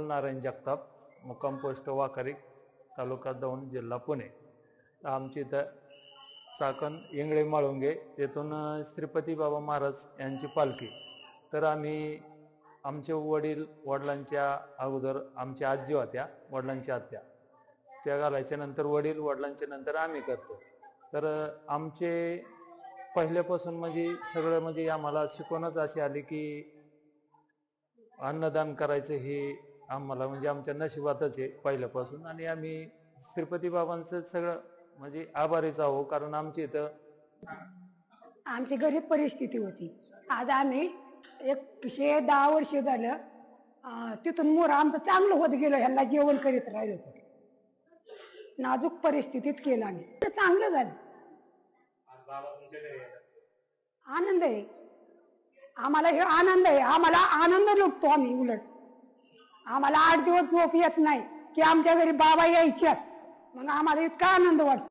नारायण जगताप, मुक्काम पोस्ट वाकारी, तालुका दौंड, जिल्हा पुणे. आमची इथं चाकण इंगळे माळुंगे येथून श्रीपती बाबा महाराज यांची पालखी. तर आम्ही आमचे वडिलांच्या अगोदर आमची आजी होत्या, वडिलांची आत्या, त्या घालायच्या नंतर वडील, वडिलांच्या नंतर आम्ही करतो. तर आमचे पहिल्यापासून म्हणजे सगळं म्हणजे आम्हाला शिकवणच अशी आली की अन्नदान करायचं हे आम्हाला म्हणजे आमच्या नशिबातच आहे पहिल्यापासून. आणि आम्ही श्रीपती बाबांचं सगळं म्हणजे आभारीच आहो, कारण आमची इथं आमची गरीब परिस्थिती होती. आज आम्ही 10 वर्ष झालं तिथून मोर आमचं चांगलं होत गेलं. ह्यांना जेवण करीत राहिलो होतो. नाजूक परिस्थितीत केलं आम्ही, तर चांगलं झालं. आनंद आहे आम्हाला, हे आनंद आहे आम्हाला, आनंद लुटतो आम्ही. उलट आम्हाला 8 दिवस झोप येत नाही की आमच्या घरी बाबा यायच्यात, मग आम्हाला इतका आनंद वाटतो.